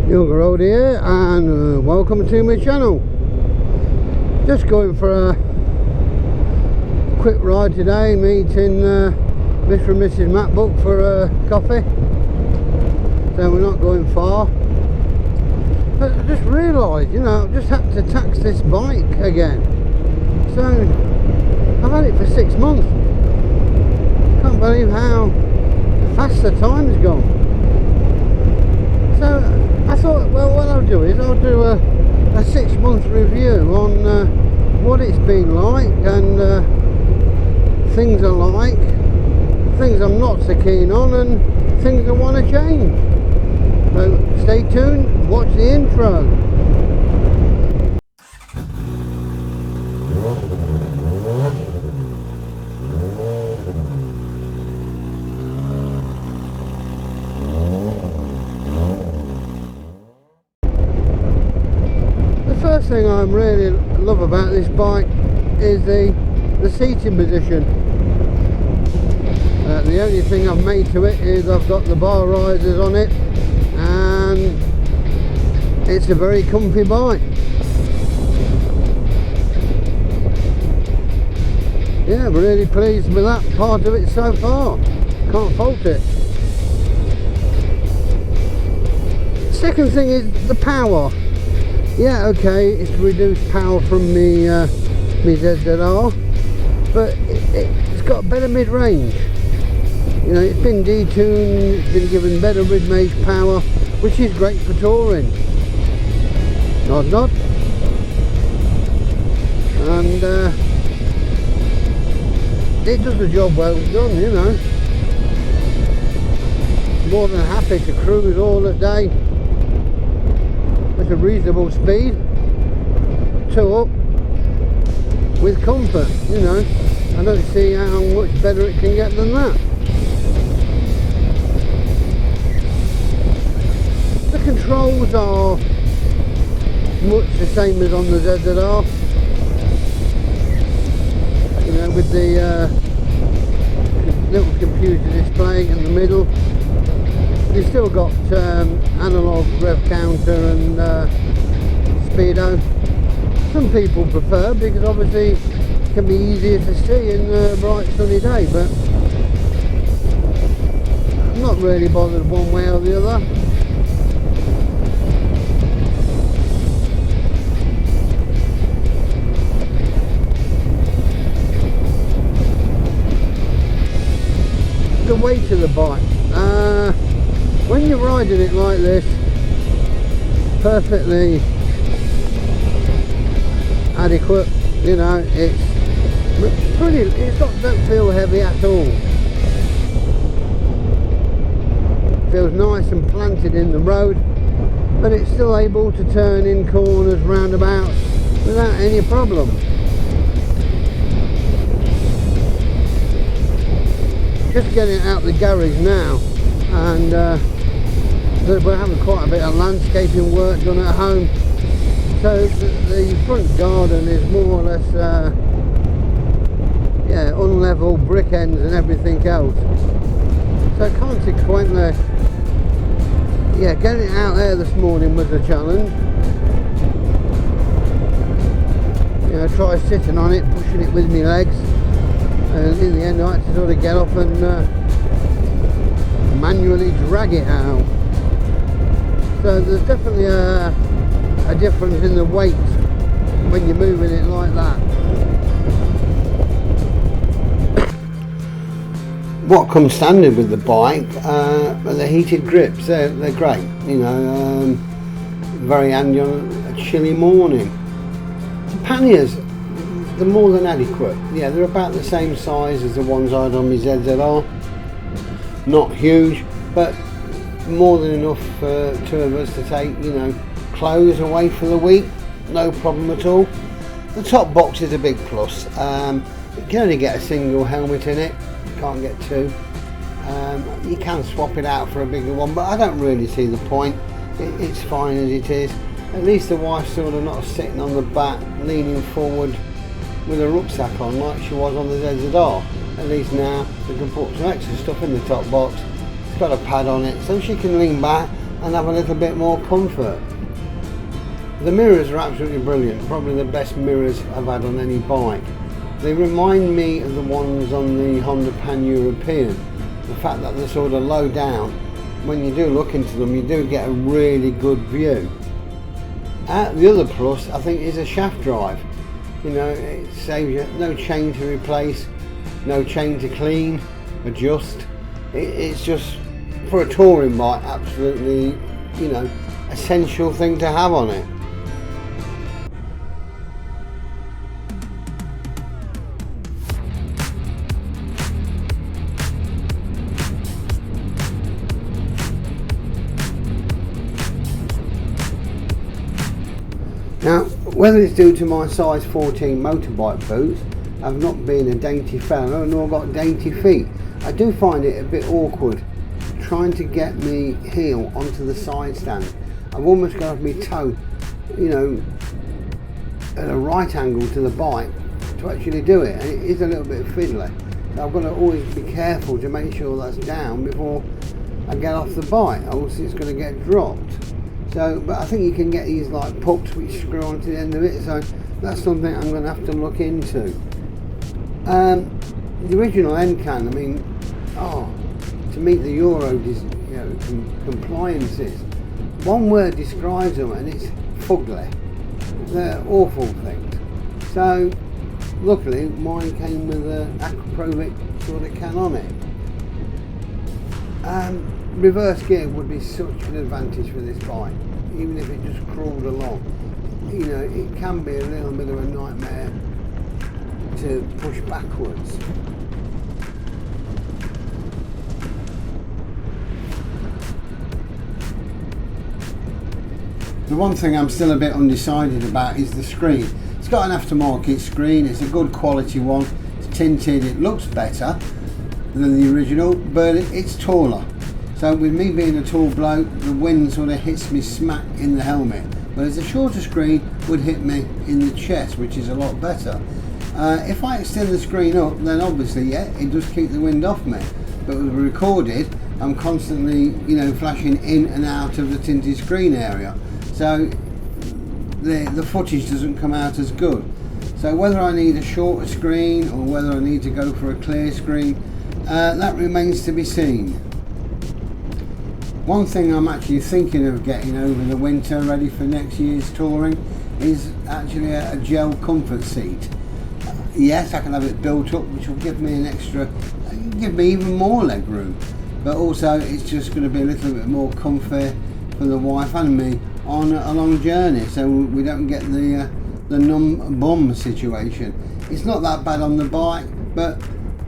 Younger Road here, and welcome to my channel. Just going for a quick ride today, meeting Mr. and Mrs. MacBook for a coffee. So we're not going far. But I just realised, you know, I've just had to tax this bike again. So I've had it for 6 months. Can't believe how fast the time's gone. So I thought, well, what I'll do is I'll do a 6-month review on what it's been like, and things I like, things I'm not so keen on, and things I want to change. So stay tuned, watch the intro. The first thing I really love about this bike is the seating position. The only thing I've made to it is I've got the bar risers on it, and it's a very comfy bike. Yeah, I'm really pleased with that part of it so far. Can't fault it. Second thing is the power. Yeah, okay, it's reduced power from me ZZR, but it's got better mid-range. You know, it's been detuned, it's been given better mid-range power, which is great for touring. Nod nod. And it does the job well done, you know. More than happy to cruise all the day at a reasonable speed, two up, with comfort, you know. I don't see how much better it can get than that. The controls are much the same as on the ZZR, you know, with the little computer display in the middle. You've still got analog rev counter and speedo. Some people prefer, because obviously it can be easier to see in a bright sunny day, but I'm not really bothered one way or the other. The weight of the bike, when you're riding it like this, perfectly adequate, you know. It's pretty, don't feel heavy at all. Feels nice and planted in the road, but it's still able to turn in corners, roundabouts, without any problem. Just getting it out the garage now, and we're having quite a bit of landscaping work done at home, so the front garden is more or less yeah, unlevel brick ends and everything else. So consequently, yeah, getting it out there this morning was a challenge. You know, try sitting on it, pushing it with my legs, and in the end I had to sort of get off and manually drag it out. So there's definitely a difference in the weight when you're moving it like that. What comes standard with the bike are the heated grips. They're great, you know, very handy on a chilly morning. The panniers, they're more than adequate. Yeah, they're about the same size as the ones I had on my ZZR. Not huge, but more than enough for two of us to take, you know, clothes away for the week. No problem at all. The top box is a big plus. You can only get a single helmet in it. You can't get two. You can swap it out for a bigger one, but I don't really see the point. It's fine as it is. At least the wife's sort of not sitting on the back, leaning forward with a rucksack on like she was on the ZZR. At least now we can put some extra stuff in the top box. It's got a pad on it, so she can lean back and have a little bit more comfort. The mirrors are absolutely brilliant, probably the best mirrors I've had on any bike. They remind me of the ones on the Honda Pan-European. The fact that they're sort of low down, when you do look into them you do get a really good view. The other plus I think is a shaft drive. You know, it saves you no chain to replace, no chain to clean, adjust. It's just, for a touring bike, absolutely, you know, essential thing to have on it. Now, whether it's due to my size 14 motorbike boots, I've not been a dainty fellow nor got dainty feet. I do find it a bit awkward trying to get me heel onto the side stand. I've almost got to have my toe, you know, at a right angle to the bike to actually do it, and it is a little bit fiddly. So I've got to always be careful to make sure that's down before I get off the bike, else it's going to get dropped. So, but I think you can get these like pucks which screw onto the end of it, so that's something I'm going to have to look into. The original end can, I mean, to meet the Euro compliances, one word describes them and it's fugly. They're awful things. So luckily mine came with an Aquaprovic sort of can on it. Reverse gear would be such an advantage for this bike, even if it just crawled along. You know, it can be a little bit of a nightmare to push backwards. The one thing I'm still a bit undecided about is the screen. It's got an aftermarket screen, it's a good quality one, it's tinted, it looks better than the original, but it's taller. So with me being a tall bloke, the wind sort of hits me smack in the helmet. Whereas a shorter screen would hit me in the chest, which is a lot better. If I extend the screen up, then obviously, yeah, it does keep the wind off me. But with recorded, I'm constantly, you know, flashing in and out of the tinted screen area. So the footage doesn't come out as good. So whether I need a shorter screen or whether I need to go for a clear screen, that remains to be seen. One thing I'm actually thinking of getting over the winter ready for next year's touring is actually a gel comfort seat. Yes, I can have it built up, which will give me give me even more leg room, but also it's just going to be a little bit more comfy for the wife and me on a long journey, so we don't get the numb bum situation. It's not that bad on the bike, but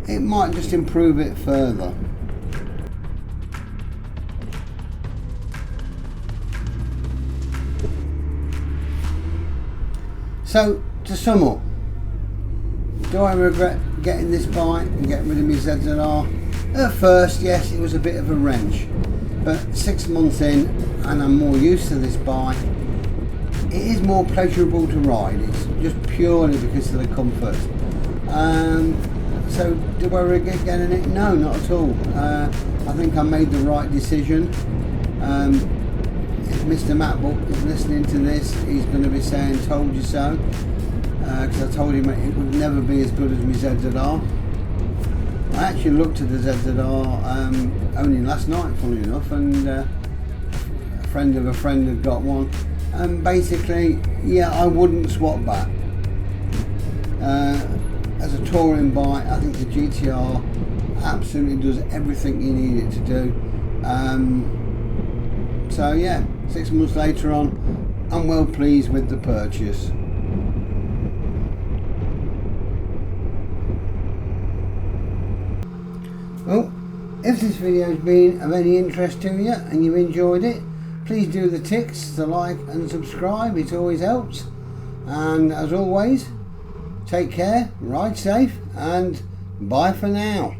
it might just improve it further. So, to sum up, do I regret getting this bike and getting rid of my ZZR? At first, yes, it was a bit of a wrench, but 6 months in and I'm more used to this bike, it is more pleasurable to ride. It's just purely because of the comfort. So, do I regret getting it? No, not at all. I think I made the right decision. If Mr. MacBook is listening to this, he's going to be saying told you so, because I told him it would never be as good as my ZZR. I actually looked at the ZZR only last night, funny enough, and a friend of a friend had got one, and basically, yeah, I wouldn't swap back. As a touring bike, I think the GTR absolutely does everything you need it to do. So yeah, 6 months later on, I'm well pleased with the purchase. Well, if this video has been of any interest to you and you enjoyed it, please do the ticks to like and subscribe, it always helps. And as always, take care, ride safe, and bye for now.